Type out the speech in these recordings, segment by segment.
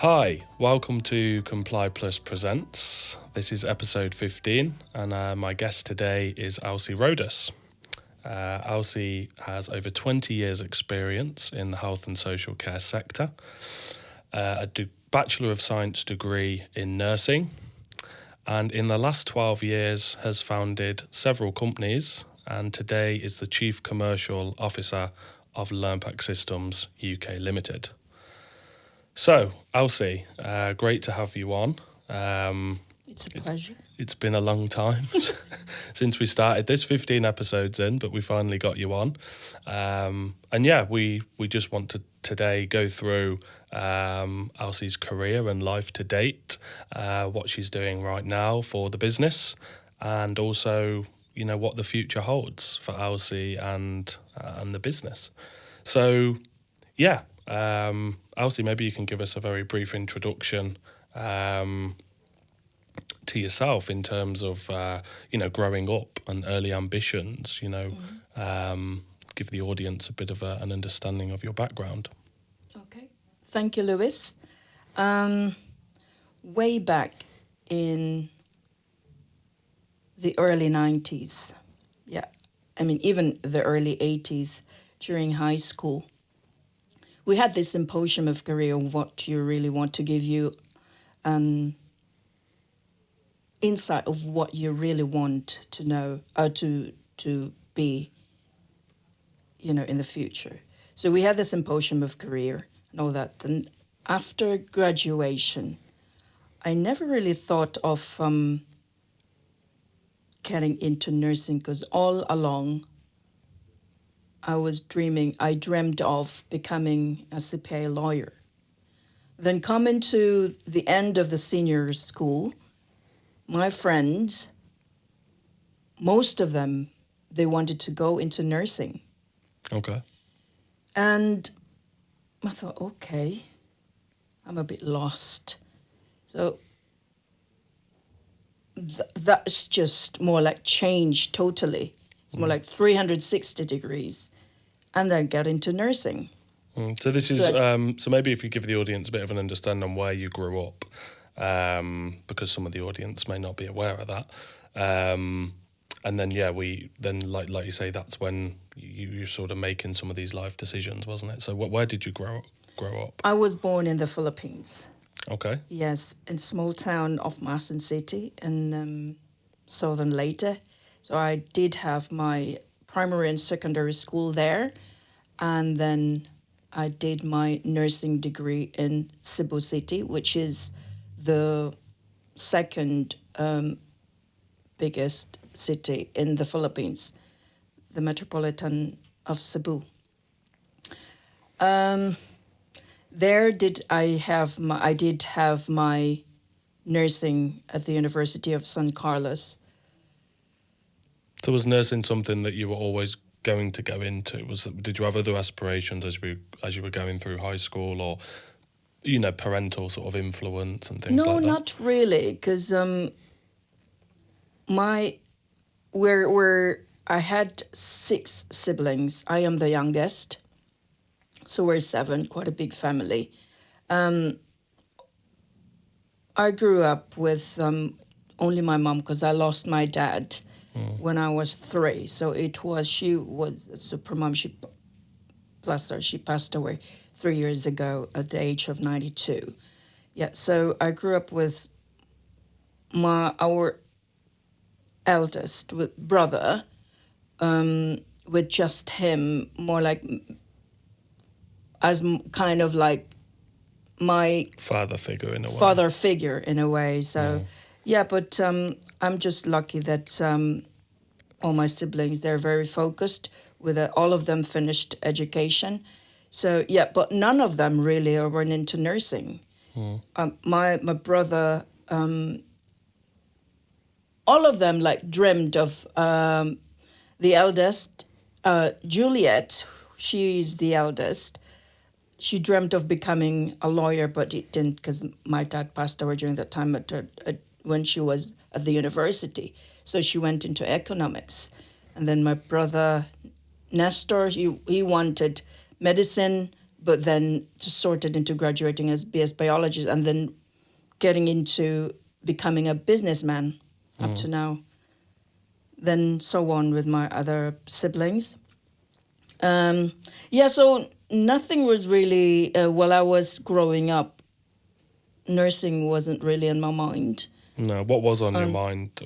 Hi, welcome to ComplyPlus Presents. This is episode 15, and my guest today is Elsie Rodas. Elsie has over 20 years' experience in the health and social care sector, Bachelor of Science degree in nursing, and in the last 12 years has founded several companies, and today is the Chief Commercial Officer of LearnPac Systems UK Limited. So, Elsie, great to have you on. It's a pleasure. It's been a long time since we started this, 15 episodes in, but we finally got you on. We just want to today go through Elsie's career and life to date, what she's doing right now for the business, and also, what the future holds for Elsie and the business. So, Elsie, maybe you can give us a very brief introduction to yourself in terms of, growing up and early ambitions, give the audience a bit of an understanding of your background. Okay. Thank you, Lewis. Way back in the early 90s, even the early 80s, during high school, we had this symposium of career, what you really want to give you insight of what you really want to know, to be, in the future. So we had the symposium of career and all that. And after graduation, I never really thought of getting into nursing because all along I dreamed of becoming a CPA lawyer. Then coming to the end of the senior school, my friends, most of them, they wanted to go into nursing. Okay. And I thought, okay, I'm a bit lost. So that's just more like change totally. It's more like 360 degrees. And then get into nursing. So this is, so maybe if you give the audience a bit of an understanding on where you grew up, because some of the audience may not be aware of that. And then, like you say, that's when you're sort of making some of these life decisions, wasn't it? So where did you grow up? I was born in the Philippines. Okay. Yes, in small town of Masin City in southern Leyte. So I did have my primary and secondary school there, and then I did my nursing degree in Cebu City, which is the second biggest city in the Philippines, the metropolitan of Cebu. There I did have my nursing at the University of San Carlos. So was nursing something that you were always going to go into? Did you have other aspirations as you were going through high school, or parental sort of influence and things like that? No, not really, because I had 6 siblings. I am the youngest, so we're 7, quite a big family. I grew up with only my mom because I lost my dad when I was 3. So she was a super mom. Bless her, she passed away 3 years ago at the age of 92. Yeah, so I grew up with our eldest brother, with just him, more like as kind of like my father figure in a way. So, but I'm just lucky that all my siblings, they're very focused with all of them finished education. So, but none of them really went into nursing. My brother, all of them like dreamed of the eldest, Juliet, she's the eldest. She dreamt of becoming a lawyer, but it didn't because my dad passed away during that time when she was at the university. So she went into economics. And then my brother, Nestor, he wanted medicine, but then just sorted into graduating as BS biologist and then getting into becoming a businessman up to now. Then so on with my other siblings. So nothing was really, while I was growing up, nursing wasn't really in my mind. No, what was on your mind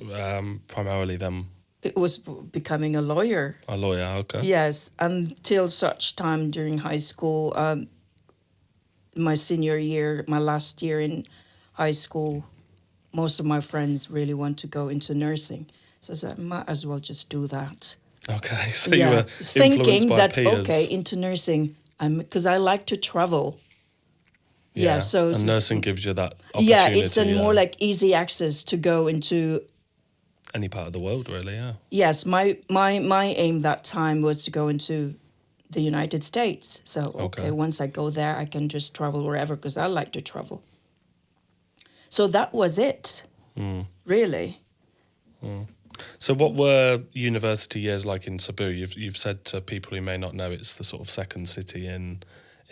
primarily then? It was becoming a lawyer. A lawyer, okay. Yes, until such time during high school, my senior year, my last year in high school, most of my friends really want to go into nursing. So I said, I might as well just do that. Okay, so you were thinking influenced by that, peers. okay, into nursing, because I like to travel. Yeah, so and nursing gives you that opportunity. Yeah, it's a more like easy access to go into any part of the world, really. Yeah. Yes, my aim that time was to go into the United States. So okay, once I go there, I can just travel wherever because I like to travel. So that was it, really. So what were university years like in Cebu? You've said to people who may not know, it's the sort of second city in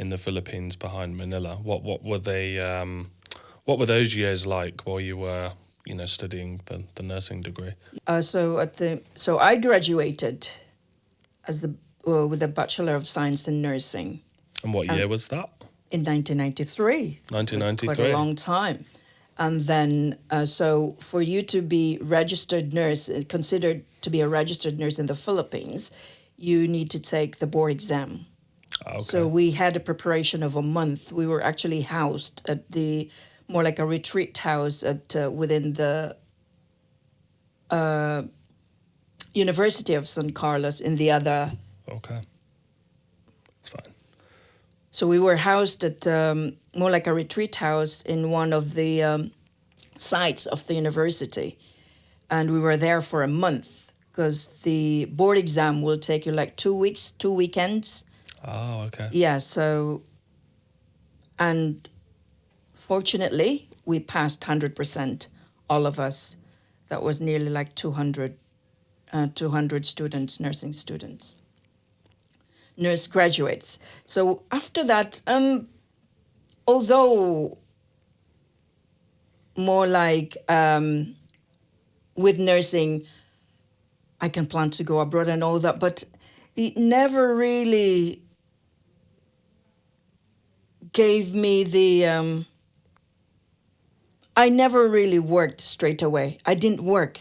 the Philippines behind Manila. What were they? What were those years like while you were studying the nursing degree? So I graduated as with a Bachelor of Science in Nursing. And what year was that? In 1993. 1993. Quite a long time. And then, so for you to be registered nurse, considered to be a registered nurse in the Philippines, you need to take the board exam. Okay. So we had a preparation of a month. We were actually housed at more like a retreat house within the University of San Carlos in the other. Okay. That's fine. So we were housed at more like a retreat house in one of the sites of the university. And we were there for a month because the board exam will take you like 2 weeks, 2 weekends. Oh, okay. Yeah, so, and fortunately, we passed 100%, all of us. That was nearly like 200 students, nursing students. Nurse graduates. So after that, although more like with nursing, I can plan to go abroad and all that, but it never really gave me I never really worked straight away. I didn't work.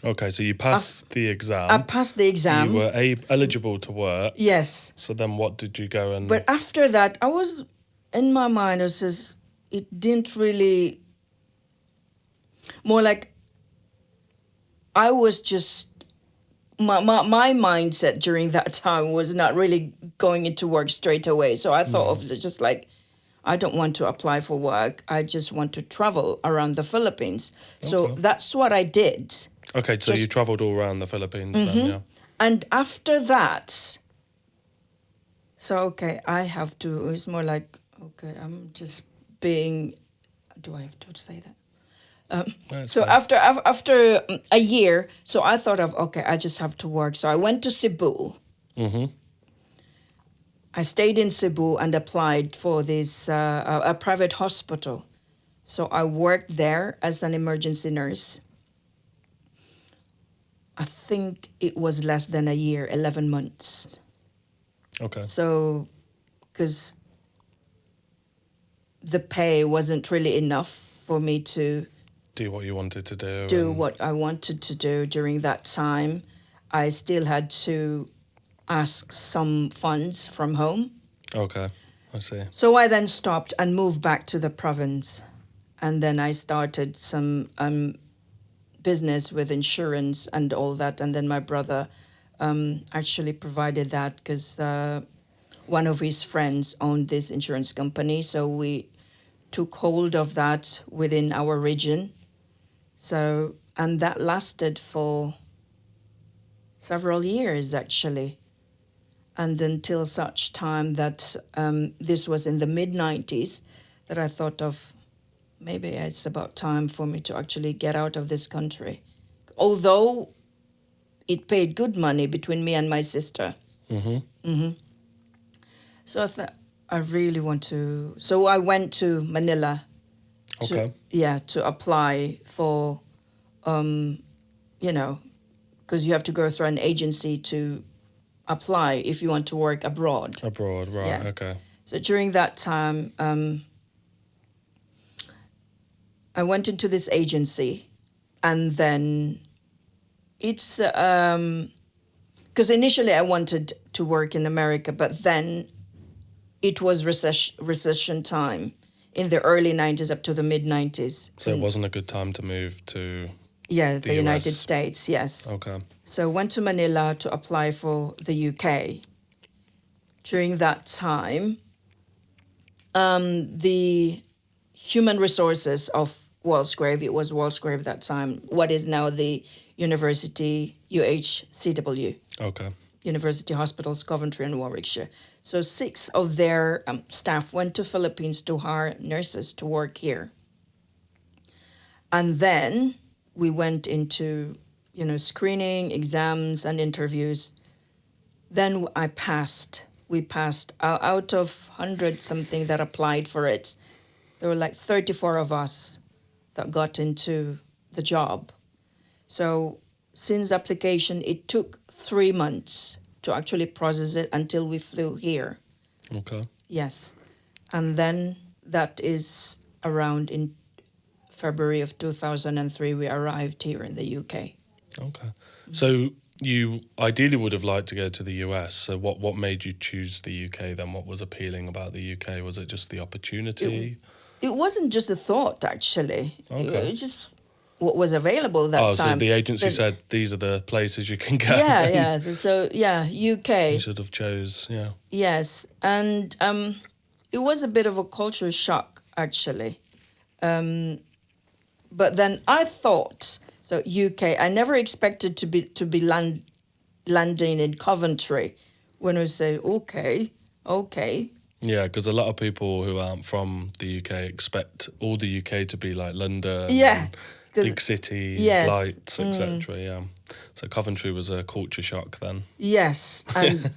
Okay, so you passed the exam. I passed the exam. You were eligible to work. Yes. So then what did you go and... But after that, I was, in my mind, it didn't really, more like, I was just, my mindset during that time was not really going into work straight away. So I thought of just like, I don't want to apply for work. I just want to travel around the Philippines. So that's what I did. Okay, so you travelled all around the Philippines then, yeah. And after that, I have to, it's more like, I'm just being, do I have to say that? So fine. After a year, so I thought of, I just have to work. So I went to Cebu. Mm-hmm. I stayed in Cebu and applied for this, a private hospital. So I worked there as an emergency nurse. I think it was less than a year, 11 months. Okay. So, because the pay wasn't really enough for me to do what you wanted to do. Do what I wanted to do during that time. I still had to ask some funds from home. Okay, I see. So I then stopped and moved back to the province. And then I started some business with insurance and all that. And then my brother actually provided that because one of his friends owned this insurance company. So we took hold of that within our region. So, and that lasted for several years, actually. And until such time that this was in the mid-90s that I thought of, maybe it's about time for me to actually get out of this country. Although it paid good money between me and my sister. Mm-hmm. Mm-hmm. So I thought, I really want to. So I went to Manila Okay. to apply for, because you have to go through an agency to apply if you want to work abroad. Abroad, right? Yeah. Okay. So during that time, I went into this agency, and then it's because initially I wanted to work in America, but then it was recession time in the early 90s up to the mid 90s. So it wasn't a good time to move to The United US. States, yes. Okay. So went to Manila to apply for the UK. During that time, the human resources of Walsgrave, it was Walsgrave that time, what is now the University UHCW, Okay. University Hospitals, Coventry and Warwickshire. So 6 of their staff went to Philippines to hire nurses to work here. And then we went into, screening, exams and interviews. Then I passed. We passed out of 100 something that applied for it. There were like 34 of us that got into the job. So since application, it took 3 months to actually process it until we flew here. Okay. Yes. And then that is around in February of 2003, we arrived here in the UK. Okay. So you ideally would have liked to go to the US. So what made you choose the UK then? What was appealing about the UK? Was it just the opportunity? It wasn't just a thought, actually. Okay. It just what was available that time. So the agency said these are the places you can go. Yeah. So, UK. You should have chose, yeah. Yes. And it was a bit of a culture shock, actually. But then I thought, so UK, I never expected to be landing in Coventry when we say, okay. Yeah, because a lot of people who aren't from the UK expect all the UK to be like London, Yeah, big cities, yes, lights, etc. Yeah, so Coventry was a culture shock then. Yes, and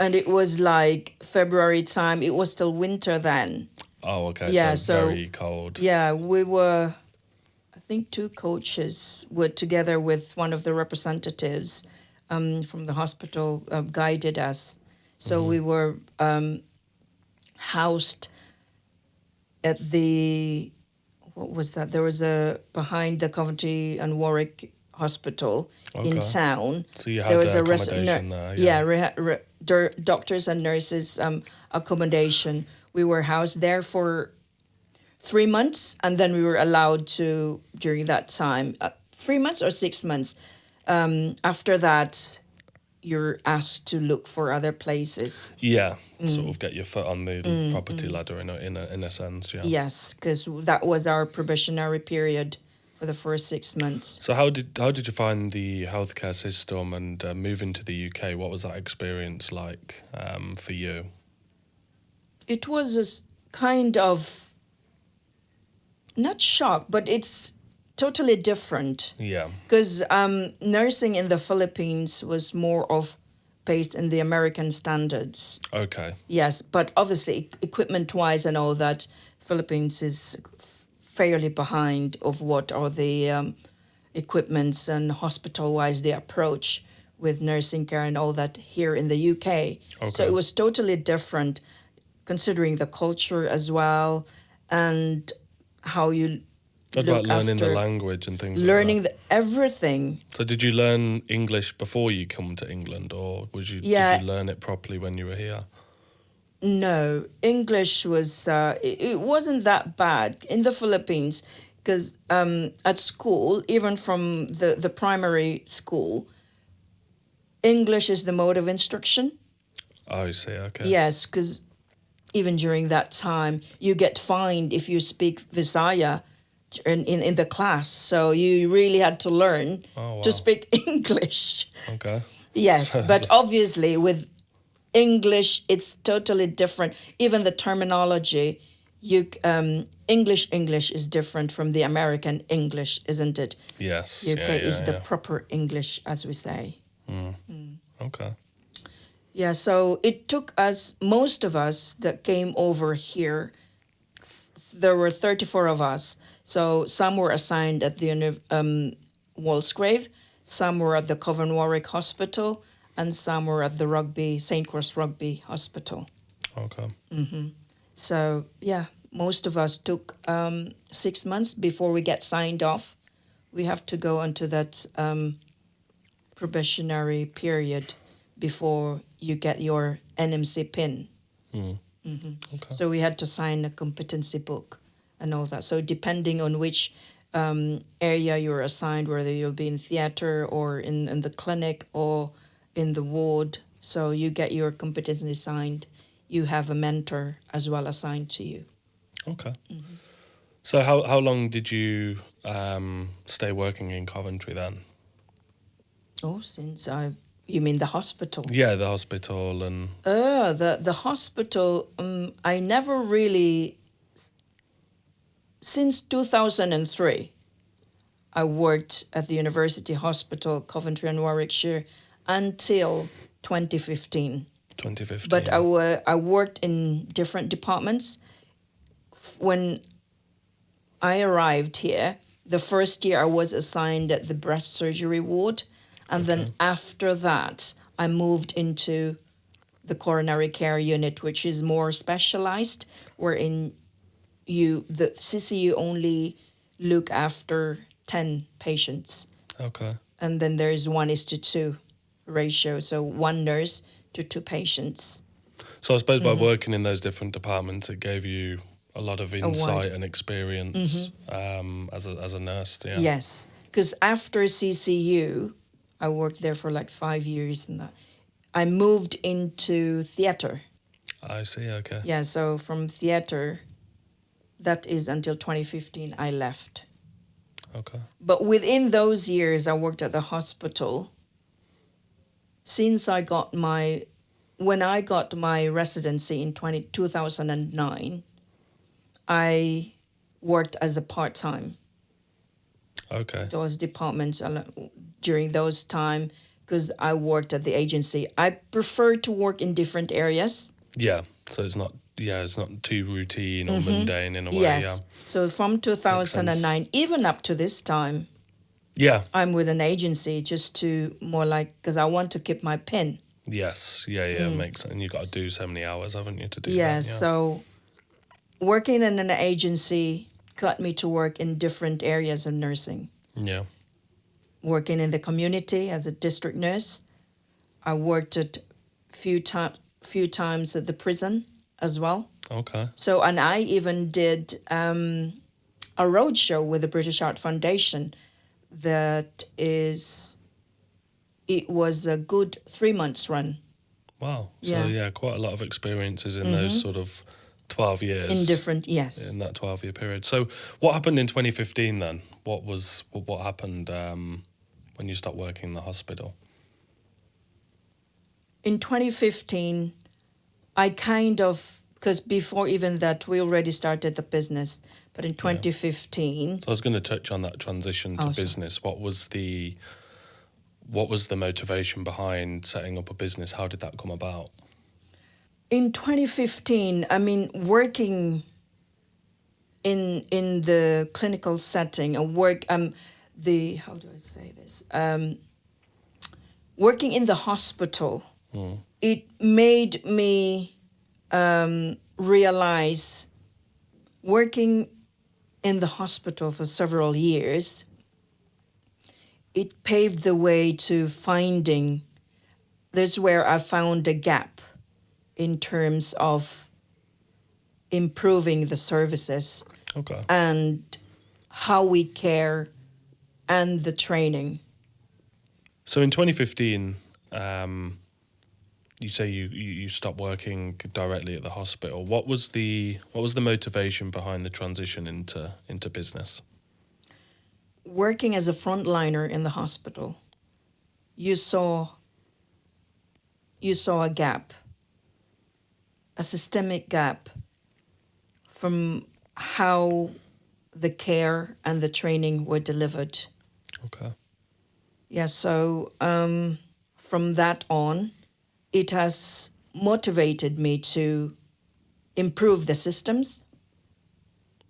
and it was like February time. It was still winter then. Oh, okay. Yeah, so very cold. Yeah, we were. I think 2 coaches were together with one of the representatives from the hospital guided us. So we were housed at the, what was that? There was behind the Coventry and Warwick Hospital in town. So you had accommodation there. Yeah, doctors and nurses accommodation. We were housed there for 3 months, and then we were allowed to, during that time, 3 months or 6 months. After that, you're asked to look for other places. Yeah, sort of get your foot on the property ladder in a sense, yeah. Yes, because that was our probationary period for the first 6 months. So how did you find the healthcare system and moving to the UK? What was that experience like for you? It was a kind of, not shock, but it's totally different. Yeah. Because nursing in the Philippines was more of based in the American standards. Okay. Yes, but obviously equipment-wise and all that, Philippines is fairly behind of what are the equipments and hospital-wise the approach with nursing care and all that here in the UK. Okay. So it was totally different, considering the culture as well and how you What about learning the language and things learning like that? Everything. So did you learn English before you come to England, or did you learn it properly when you were here? No, English was, it wasn't that bad in the Philippines because at school, even from the primary school, English is the mode of instruction. Oh, I see, okay. Yes, because even during that time, you get fined if you speak Visaya in the class. So you really had to learn to speak English. Okay. Yes, but obviously with English, it's totally different. Even the terminology, English is different from the American English, isn't it? Yes. UK is the proper English, as we say. Okay. Yeah, so it took us, most of us that came over here, there were 34 of us. So some were assigned at the Walsgrave, some were at the Coven Warwick Hospital, and some were at the St. Cross Rugby Hospital. Okay. So yeah, most of us took 6 months before we get signed off. We have to go onto that probationary period before you get your NMC pin. Okay. So we had to sign a competency book and all that. So depending on which area you're assigned, whether you'll be in theatre or in the clinic or in the ward, so you get your competency signed. You have a mentor as well assigned to you. Okay. So how long did you stay working in Coventry then? Oh, you mean the hospital? Yeah, the hospital and... The hospital, I never really, since 2003, I worked at the University Hospital, Coventry and Warwickshire, until 2015. 2015. But I worked in different departments. When I arrived here, the first year I was assigned at the breast surgery ward. And then after that, I moved into the coronary care unit, which is more specialized, wherein the CCU only look after 10 patients. Okay. And then there is 1:2 ratio, so 1 nurse to 2 patients. So I suppose by working in those different departments, it gave you a lot of insight and experience as a nurse. Yeah. Yes, because after CCU, I worked there for like 5 years and that. I moved into theatre. I see. Okay. Yeah, so from theatre, that is until 2015, I left. Okay. But within those years, I worked at the hospital. Since when I got my residency in 2009, I worked as a part-time. Okay. Those departments during those time, because I worked at the agency. I prefer to work in different areas. Yeah. So it's not too routine or mundane in a way. Yes. Yeah. So from 2009, even up to this time, Yeah. I'm with an agency just to more like, because I want to keep my pin. Yes. Yeah. Makes sense. And you've got to do so many hours, haven't you, to do that? Yeah. So working in an agency got me to work in different areas of nursing. Yeah. Working in the community as a district nurse. I worked at few times at the prison as well. Okay. So, and I even did a roadshow with the British Art Foundation. It was a good 3 months run. Wow. So quite a lot of experiences in those sort of 12 years. In different, yes. In that 12-year period. So what happened in 2015 then? What happened when you stopped working in the hospital? In 2015, I because before even that, we already started the business. But in 2015... So I was going to touch on that transition to business. Sorry. What was the motivation behind setting up a business? How did that come about? In 2015, working in the clinical setting, how do I say this? Working in the hospital, it made me realize, working in the hospital for several years, it paved the way to finding, this is where I found a gap in terms of improving the services and how we care and the training. So in 2015, you say you stopped working directly at the hospital. What was the motivation behind the transition into business? Working as a frontliner in the hospital, you saw a gap, a systemic gap from how the care and the training were delivered. Okay. Yeah, so from that on, it has motivated me to improve the systems,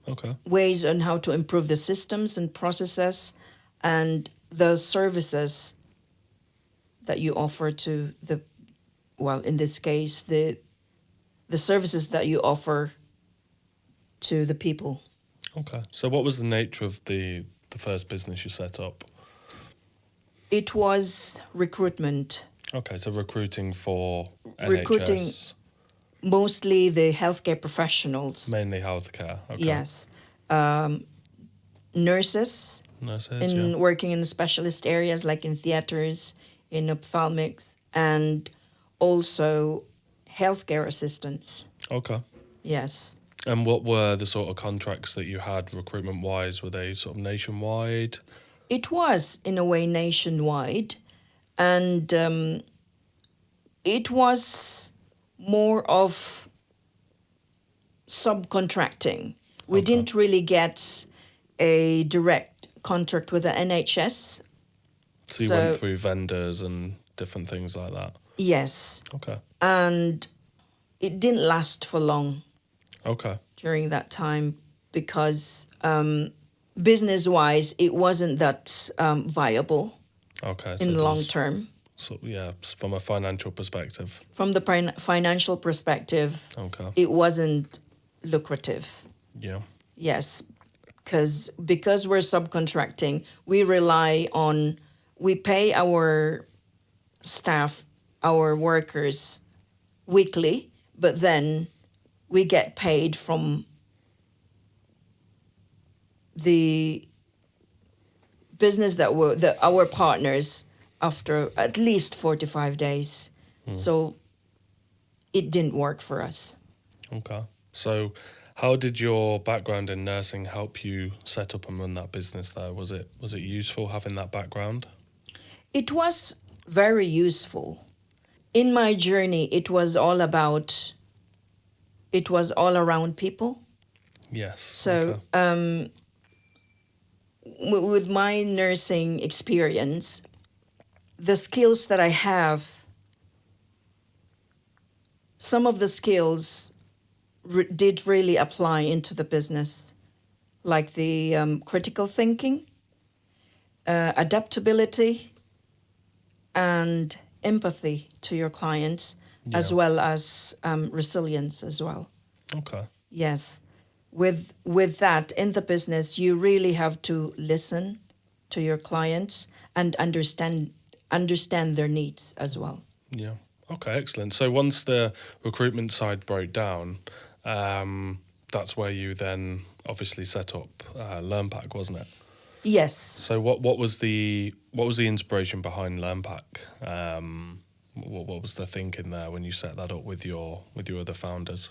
Okay. ways on how to improve the systems and processes and the services that you offer to the, well, in this case, the services that you offer to the people. Okay. So what was the nature of the first business you set up? It was recruitment, Okay, so recruiting for recruiting NHS, mostly the healthcare professionals. mainly healthcare. Okay. Yes. Nurses Nurses, yeah. working in specialist areas like in theaters, in ophthalmics, and also healthcare assistants. Okay. Yes. And what were the sort of contracts that you had recruitment-wise? Were they sort of nationwide? It was, in a way, nationwide, and it was more of subcontracting. We Okay. didn't really get a direct contract with the NHS. So you went through vendors and different things like that? Yes, Okay. and it didn't last for long Okay. during that time because business-wise, it wasn't that viable Okay. in the there long was- term. So yeah, from a financial perspective. From the financial perspective, Okay. it wasn't lucrative. Yeah. Yes, because we're subcontracting, we pay our staff, our workers weekly, but then we get paid from the business our partners after at least 45 days. So it didn't work for us. Okay. So how did your background in nursing help you set up and run that business there? Was it useful having that background? It was very useful. In my journey, it was all around people. Yes. So okay. with my nursing experience, the skills that I have, some of the skills did really apply into the business, like the critical thinking, adaptability, and empathy to your clients, as Yeah. well as resilience as well. Okay. Yes. With that in the business, you really have to listen to your clients and understand their needs as well. Yeah. Okay, excellent. So once the recruitment side broke down, that's where you then obviously set up LearnPac, wasn't it? Yes. So what was the inspiration behind LearnPac? What was the thinking there when you set that up with your other founders?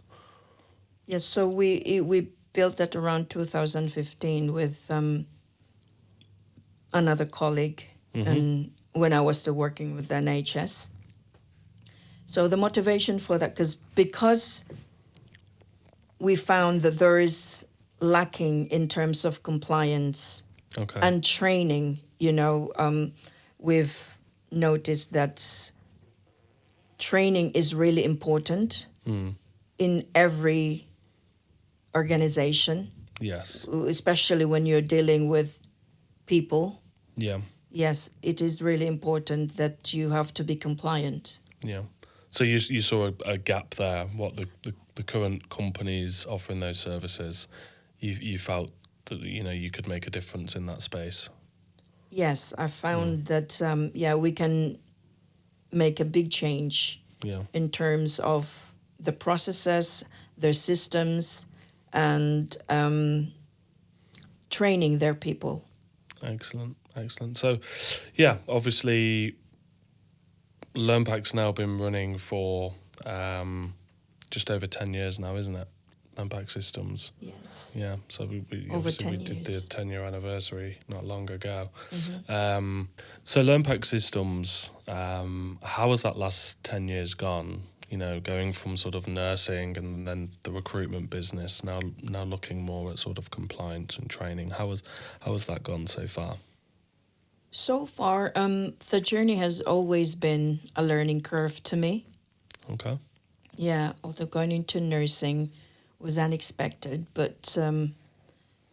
Yes. So we built that around 2015 with another colleague, and when I was still working with the NHS. So the motivation for that, because we found that there is lacking in terms of compliance Okay. and training. We've noticed that training is really important in every organization, Yes. especially when you're dealing with people. Yeah. Yes, it is really important that you have to be compliant. Yeah. So you saw a gap there. What the current companies offering those services, you felt that you could make a difference in that space. Yes, I found that we can make a big change Yeah. in terms of the processes, their systems, and training their people. Excellent. So, yeah, obviously, LearnPac's now been running for just over 10 years now, isn't it? LearnPac Systems. Yes. Yeah, so we Over obviously 10 we did years. the 10-year anniversary not long ago. So LearnPac Systems, how has that last 10 years gone? Going from sort of nursing and then the recruitment business, now looking more at sort of compliance and training. How has that gone so far? So far, the journey has always been a learning curve to me. Okay. Yeah, although going into nursing was unexpected, but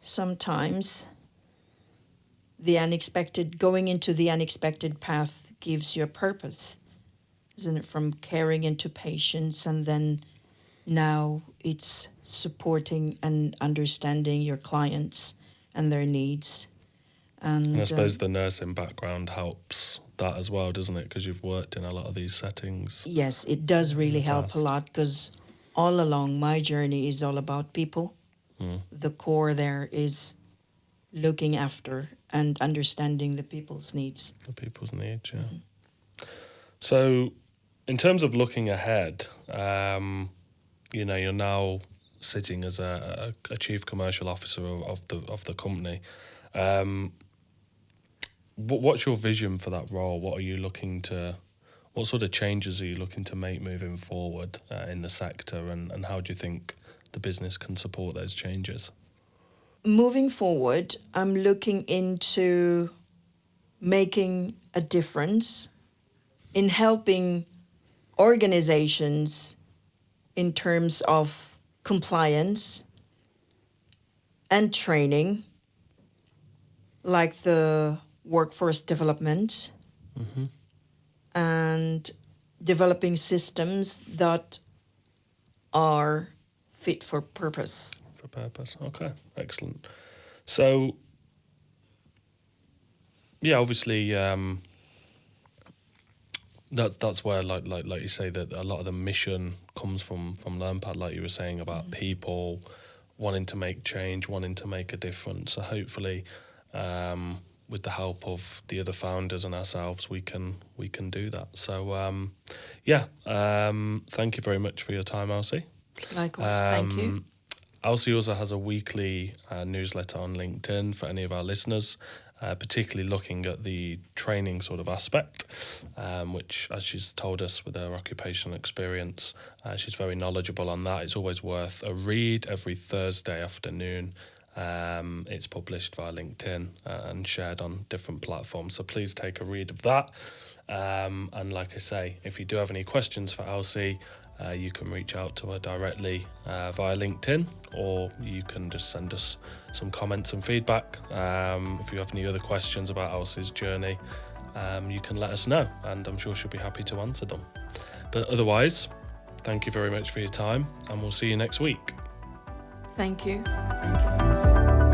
sometimes going into the unexpected path gives you a purpose, isn't it? From caring into patients, and then now it's supporting and understanding your clients and their needs. And I And suppose the nursing background helps that as well, doesn't it? Because you've worked in a lot of these settings. yes, it does really the help a past. lot, because all along my journey is all about people. The core there is looking after and understanding the people's needs. The people's needs, yeah. So, in terms of looking ahead, you're now sitting as a chief commercial officer of the company. What's your vision for that role? What sort of changes are you looking to make moving forward in the sector, and how do you think the business can support those changes? Moving forward, I'm looking into making a difference in helping organizations in terms of compliance and training, like the workforce development, and developing systems that are fit for purpose. For purpose. Okay, excellent. So, yeah, obviously, that's where like you say, that a lot of the mission comes from LearnPac, like you were saying about people wanting to make change, wanting to make a difference. So hopefully, with the help of the other founders and ourselves, we can do that. So thank you very much for your time, Elsie. Likewise, thank you. Elsie also has a weekly newsletter on LinkedIn for any of our listeners, particularly looking at the training sort of aspect, which, as she's told us with her occupational experience, she's very knowledgeable on that. It's always worth a read every Thursday afternoon. It's published via LinkedIn and shared on different platforms. So please take a read of that. And like I say, if you do have any questions for Elsie, you can reach out to her directly via LinkedIn, or you can just send us some comments and feedback. If you have any other questions about Elsie's journey, you can let us know, and I'm sure she'll be happy to answer them. But otherwise, thank you very much for your time, and we'll see you next week. Thank you. Thank you, guys.